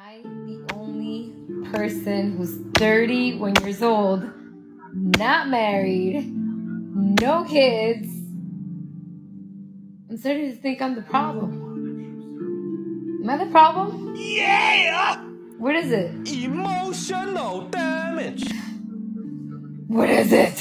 I, the only person who's 31 years old, not married, no kids, I'm starting to think I'm the problem. Am I the problem? Yeah! What is it? Emotional damage. What is it?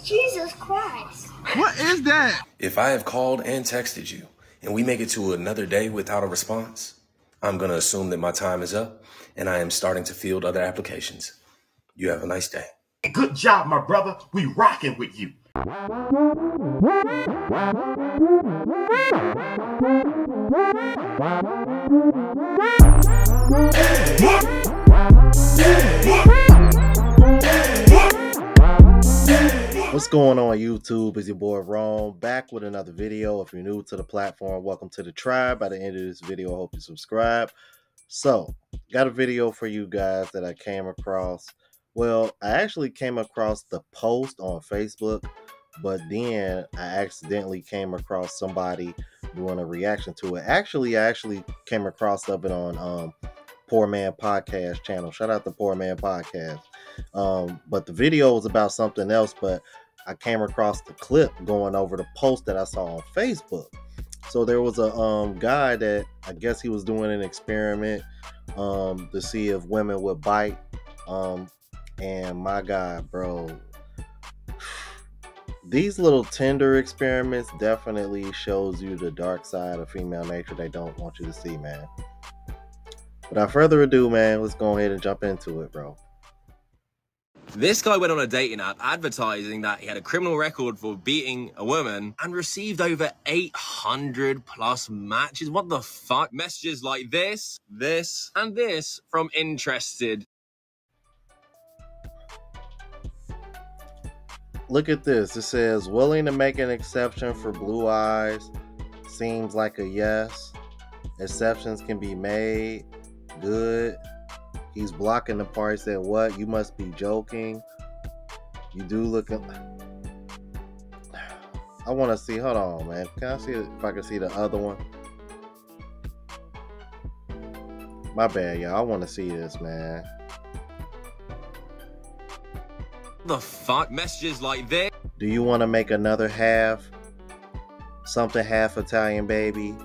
Jesus Christ. What is that? If I have called and texted you and we make it to another day without a response, I'm going to assume that my time is up and I am starting to field other applications. You have a nice day. Good job, my brother. We rocking with you. What's going on YouTube? It's your boy Ron back with another video. If you're new to the platform, welcome to the tribe. By the end of this video, I hope you subscribe. So, got a video for you guys that I came across. Well, I actually came across the post on Facebook, but then I accidentally came across somebody doing a reaction to it. I actually came across of it on Poor Man Podcast channel. Shout out to Poor Man Podcast. But the video was about something else, but I came across the clip going over the post that I saw on Facebook. So there was a guy that I guess he was doing an experiment to see if women would bite. And my God, bro, these little Tinder experiments definitely shows you the dark side of female nature they don't want you to see, man. Without further ado, man, let's go ahead and jump into it, bro. This guy went on a dating app advertising that he had a criminal record for beating a woman and received over 800 plus matches. What the fuck? Messages like this, and this from interested. Look at this. It says, willing to make an exception for blue eyes. Seems like a yes. Exceptions can be made. Good. He's blocking the part. Said, what? You must be joking. You do look at... I want to see. Hold on, man. Can I see if I can see the other one? My bad, y'all. I want to see this, man. The fuck? Messages like this. Do you want to make another half? Something half Italian, baby.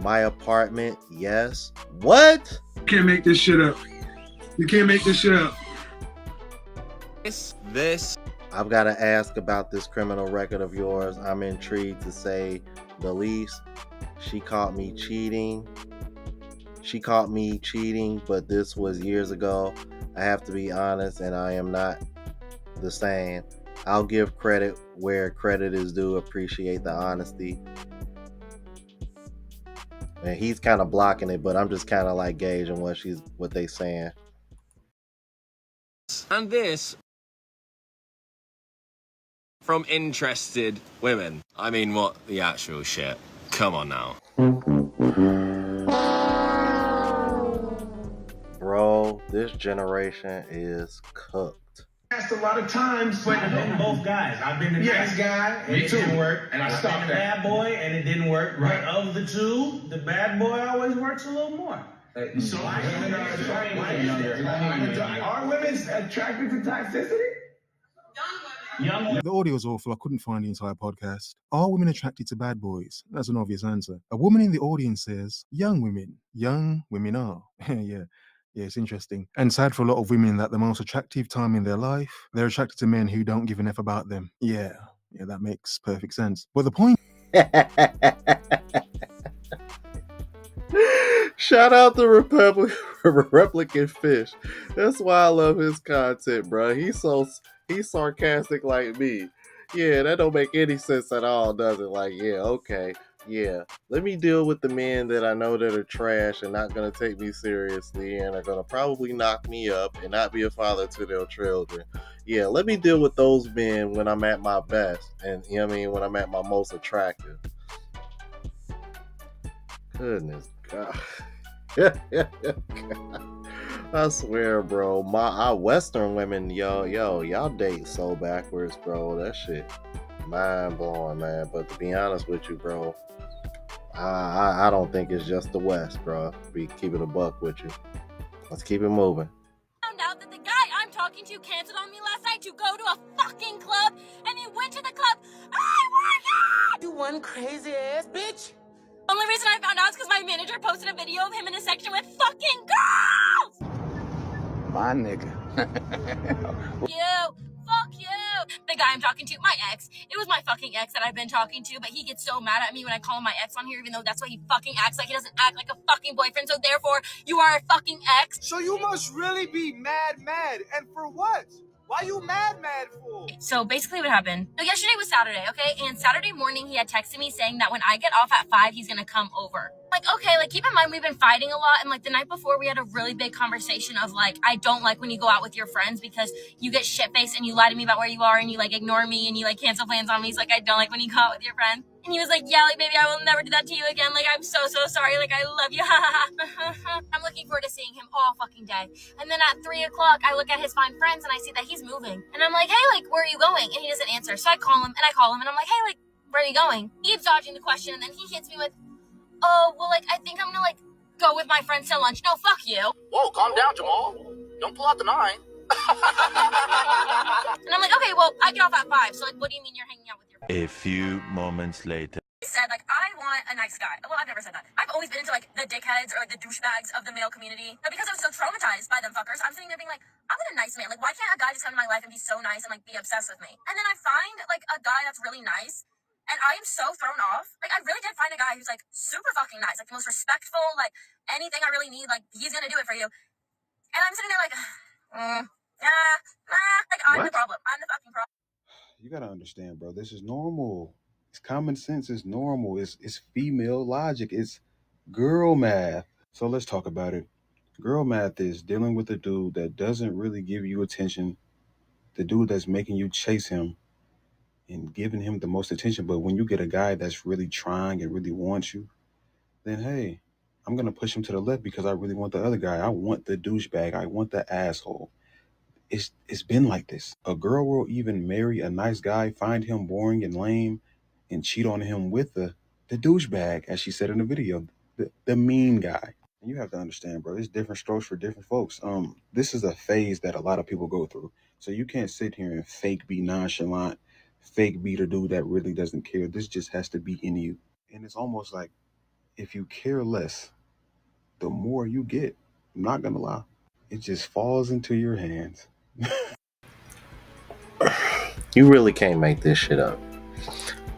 My apartment? Yes. What? You can't make this shit up. You can't make this shit up. This. I've got to ask about this criminal record of yours. I'm intrigued to say the least. She caught me cheating. But this was years ago. I have to be honest, and I am not the same. I'll give credit where credit is due. Appreciate the honesty. And he's kind of blocking it, but I'm just kind of like gauging what they saying. And this from interested women. I mean, what the actual shit? Come on now. Bro, this generation is cooked. Asked a lot of times, but I've been both guys. I've been the nice guy, and it didn't work. And I stopped the bad boy, and it didn't work. Right. But of the two, the bad boy always works a little more. So are women attracted to toxicity? Young women. The audio was awful. I couldn't find the entire podcast. Are women attracted to bad boys? That's an obvious answer. A woman in the audience says, young women. Young women are. Yeah. Yeah, it's interesting. And sad for a lot of women that the most attractive time in their life, they're attracted to men who don't give an F about them. Yeah, that makes perfect sense. But the point... Shout out to Replicant Fish. That's why I love his content, bro. He's sarcastic like me. Yeah, that don't make any sense at all, does it? Like, yeah, okay. Yeah, let me deal with the men that I know that are trash and not going to take me seriously and are going to probably knock me up and not be a father to their children. Yeah, let me deal with those men when I'm at my best and, you know what I mean, when I'm at my most attractive. Goodness God. I swear, bro, my Western women, y'all date so backwards, bro. That shit mind blowing, man. But to be honest with you, bro, I don't think it's just the West, bro. Be keeping a buck with you. Let's keep it moving. Found out that the guy I'm talking to canceled on me last night to go to a fucking club, and he went to the club. I want it! You one crazy ass bitch. Only reason I found out is because my manager posted a video of him in a section with fucking girls! My nigga. Fuck you! The guy I'm talking to, my ex. It was my fucking ex that I've been talking to, but he gets so mad at me when I call him my ex on here, even though that's what he fucking acts like. He doesn't act like a fucking boyfriend, so therefore, you are a fucking ex. So you must really be mad. And for what? Why you mad for? So basically what happened, so yesterday was Saturday, okay? And Saturday morning, he had texted me saying that when I get off at 5, he's gonna come over. Like, okay, like, keep in mind, we've been fighting a lot. And like the night before, we had a really big conversation of like, I don't like when you go out with your friends because you get shit-faced and you lie to me about where you are and you like ignore me and you like cancel plans on me. He's like, I don't like when you go out with your friends. And he was like, yeah, like, baby, I will never do that to you again. Like, I'm so sorry. Like, I love you. I'm looking forward to seeing him all fucking day. And then at 3 o'clock, I look at his fine friends and I see that he's moving. And I'm like, hey, like, where are you going? And he doesn't answer. So I call him and I'm like, hey, like, where are you going? He keeps dodging the question. And then he hits me with, oh, well, like, I think I'm gonna, like, go with my friends to lunch. No, fuck you. Whoa, calm down, Jamal. Don't pull out the 9. And I'm like, okay, well, I get off at 5. So, like, what do you mean you're hanging out with your friends? A few moments later. He said, like, I want a nice guy. Well, I've never said that. I've always been into, like, the dickheads or, like, the douchebags of the male community. But because I was so traumatized by them fuckers, I'm sitting there being like, I want a nice man. Like, why can't a guy just come to my life and be so nice and, like, be obsessed with me? And then I find, like, a guy that's really nice. And I am so thrown off. Like, I really did find a guy who's, like, super fucking nice. Like, the most respectful. Like, anything I really need, like, he's gonna do it for you. And I'm sitting there like, like, I'm the problem. I'm the fucking problem. You gotta understand, bro. This is normal. It's common sense. It's normal. It's female logic. It's girl math. So let's talk about it. Girl math is dealing with a dude that doesn't really give you attention. The dude that's making you chase him and giving him the most attention. But when you get a guy that's really trying and really wants you, then hey, I'm gonna push him to the left because I really want the other guy. I want the douchebag. I want the asshole. It's been like this. A girl will even marry a nice guy, find him boring and lame, and cheat on him with the douchebag, as she said in the video, the mean guy. And you have to understand, bro, it's different strokes for different folks. This is a phase that a lot of people go through. So you can't sit here and fake be nonchalant, fake be the dude that really doesn't care. This just has to be in you. And it's almost like if you care less, the more you get. I'm not gonna lie. It just falls into your hands. You really can't make this shit up.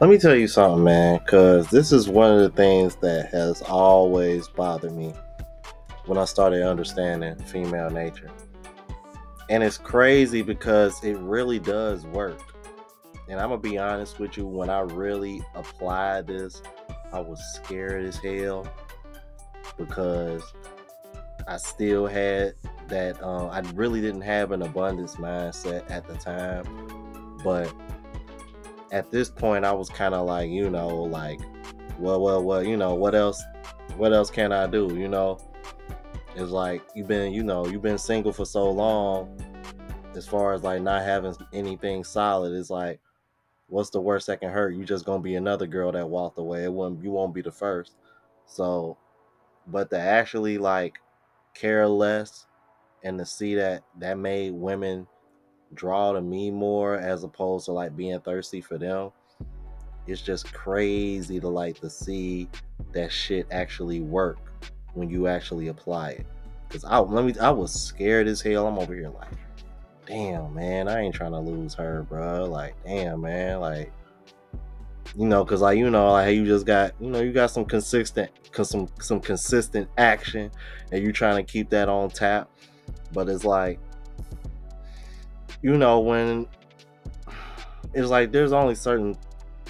Let me tell you something, man, because this is one of the things that has always bothered me when I started understanding female nature. And it's crazy because it really does work. And I'm going to be honest with you, when I really applied this, I was scared as hell because I still had that, I really didn't have an abundance mindset at the time. But at this point, I was kind of like, you know, like, well, you know, what else can I do? You know, it's like, you've been single for so long, as far as like not having anything solid. It's like, what's the worst that can hurt? You just gonna be another girl that walked away. You won't be the first. So, but to actually like care less and to see that made women draw to me more as opposed to like being thirsty for them, it's just crazy to like to see that shit actually work when you actually apply it. Because I was scared as hell. I'm over here like, damn, man, I ain't trying to lose her, bro. Like, damn, man, like, you know, because like, you know, like you just got, you know, you got some consistent action and you trying to keep that on tap. But it's like, you know, when it's like there's only certain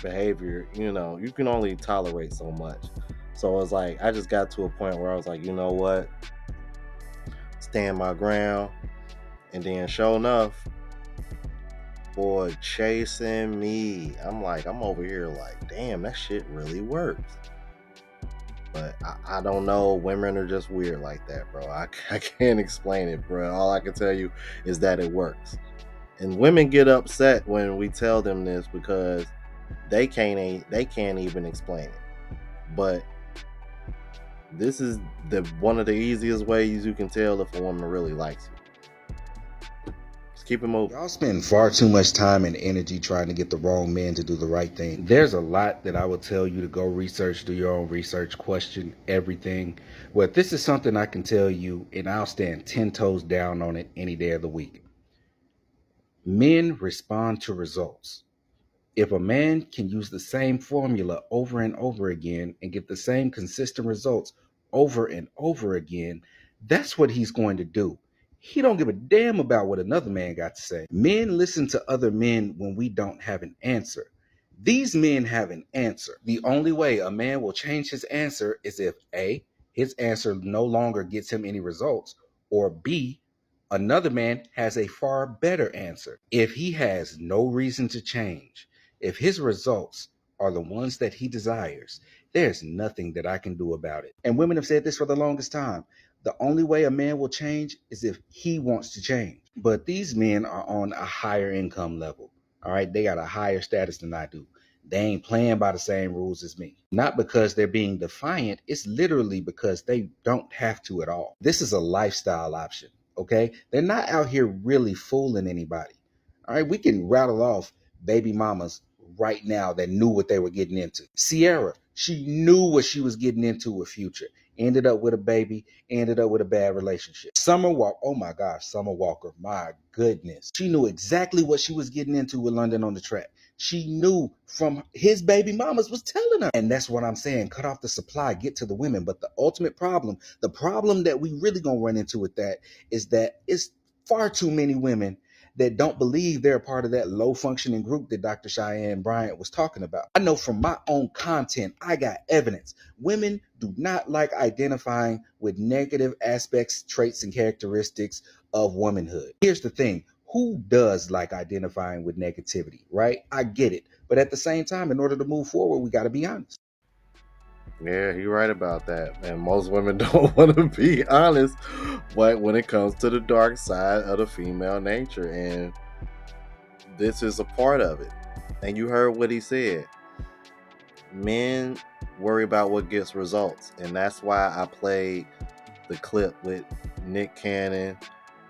behavior, you know, you can only tolerate so much. So it's like I just got to a point where I was like, you know what, stand my ground. And then sure enough, boy, chasing me. I'm over here like, damn, that shit really works. But I don't know. Women are just weird like that, bro. I can't explain it, bro. All I can tell you is that it works. And women get upset when we tell them this because they can't even explain it. But This is one of the easiest ways you can tell if a woman really likes you. Just keep it moving. Y'all spend far too much time and energy trying to get the wrong man to do the right thing. There's a lot that I would tell you to go research, do your own research, question everything. Well, this is something I can tell you, and I'll stand 10 toes down on it any day of the week. Men respond to results. If a man can use the same formula over and over again and get the same consistent results over and over again, that's what he's going to do. He don't give a damn about what another man got to say. Men listen to other men when we don't have an answer. These men have an answer. The only way a man will change his answer is if A, his answer no longer gets him any results, or B, another man has a far better answer. If he has no reason to change, if his results are the ones that he desires, there's nothing that I can do about it. And women have said this for the longest time. The only way a man will change is if he wants to change. But these men are on a higher income level. All right, they got a higher status than I do. They ain't playing by the same rules as me. Not because they're being defiant. It's literally because they don't have to at all. This is a lifestyle option, okay? They're not out here really fooling anybody. All right, we can rattle off baby mamas right now that knew what they were getting into. Sierra, she knew what she was getting into with Future. Ended up with a baby, ended up with a bad relationship. Summer Walker, oh my gosh, Summer Walker, my goodness. She knew exactly what she was getting into with London on the Track. She knew from his baby mamas was telling her. And that's what I'm saying. Cut off the supply, get to the women. But the ultimate problem, the problem that we really gonna run into with that is that it's far too many women that don't believe they're part of that low functioning group that Dr. Cheyenne Bryant was talking about. I know from my own content, I got evidence. Women do not like identifying with negative aspects, traits, and characteristics of womanhood. Here's the thing. Who does like identifying with negativity, right? I get it. But at the same time, in order to move forward, we got to be honest. Yeah, you're right about that. And most women don't want to be honest, but when it comes to the dark side of the female nature, and this is a part of it. And you heard what he said. Men worry about what gets results, and that's why I played the clip with Nick Cannon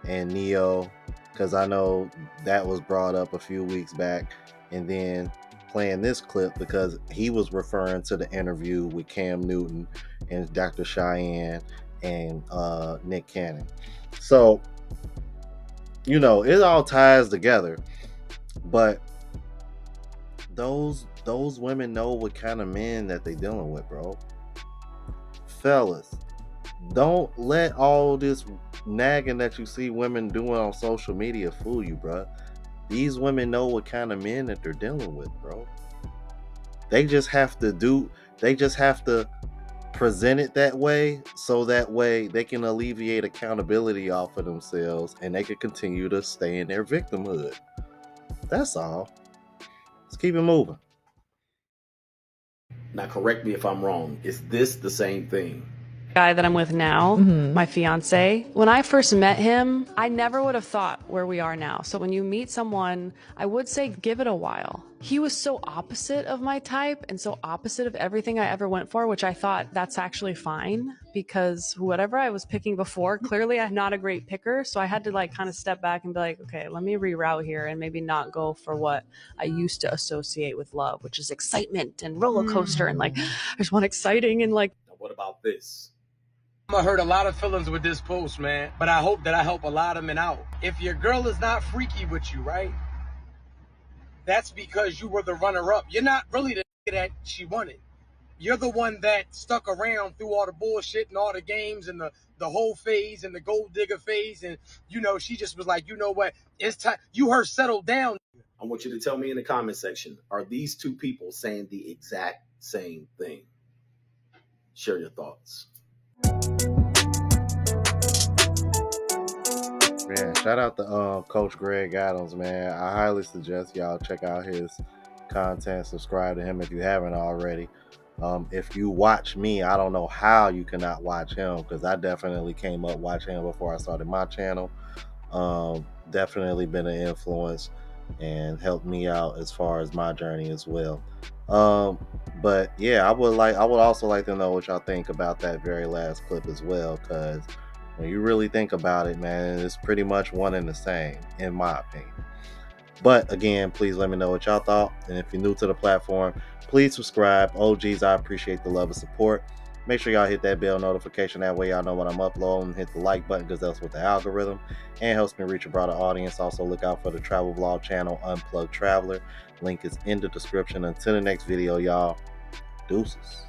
and Neo, because I know that was brought up a few weeks back, and then playing this clip because he was referring to the interview with Cam Newton and Dr. Cheyenne and Nick Cannon. So, you know, it all ties together. But those women know what kind of men that they dealing with, bro. Fellas, don't let all this nagging that you see women doing on social media fool you, bro. These women know what kind of men that they're dealing with, bro. They just have to present it that way, so that way they can alleviate accountability off of themselves and they can continue to stay in their victimhood. That's all. Let's keep it moving. Now, correct me if I'm wrong. Is this the same thing? Guy that I'm with now, my fiance, when I first met him, I never would have thought where we are now. So when you meet someone, I would say give it a while. He was so opposite of my type and so opposite of everything I ever went for, which I thought that's actually fine, because whatever I was picking before, clearly I'm not a great picker. So I had to like kind of step back and be like, okay, let me reroute here and maybe not go for what I used to associate with love, which is excitement and roller coaster and like there's one exciting and like. Now, what about this? I hurt a lot of feelings with this post, man, but I hope that I help a lot of men out. If your girl is not freaky with you, right? That's because you were the runner-up. You're not really the nigga that she wanted. You're the one that stuck around through all the bullshit and all the games and the whole phase and the gold digger phase. And, you know, she just was like, you know what? It's time. You her settle down. I want you to tell me in the comment section, are these two people saying the exact same thing? Share your thoughts. Yeah, shout out to Coach Greg Adams, man. I highly suggest y'all check out his content. Subscribe to him if you haven't already. If you watch me, I don't know how you cannot watch him, because I definitely came up watching him before I started my channel. Definitely been an influence. and helped me out as far as my journey as well. But yeah, I would also like to know what y'all think about that very last clip as well, because when you really think about it, man, it's pretty much one and the same, in my opinion. But again, please let me know what y'all thought. And if you're new to the platform, please subscribe. OGs, I appreciate the love and support. Make sure y'all hit that bell notification. That way y'all know when I'm uploading. Hit the like button because that's with the algorithm and helps me reach a broader audience. Also, look out for the travel vlog channel, Unplugged Traveler. Link is in the description. Until the next video, y'all. Deuces.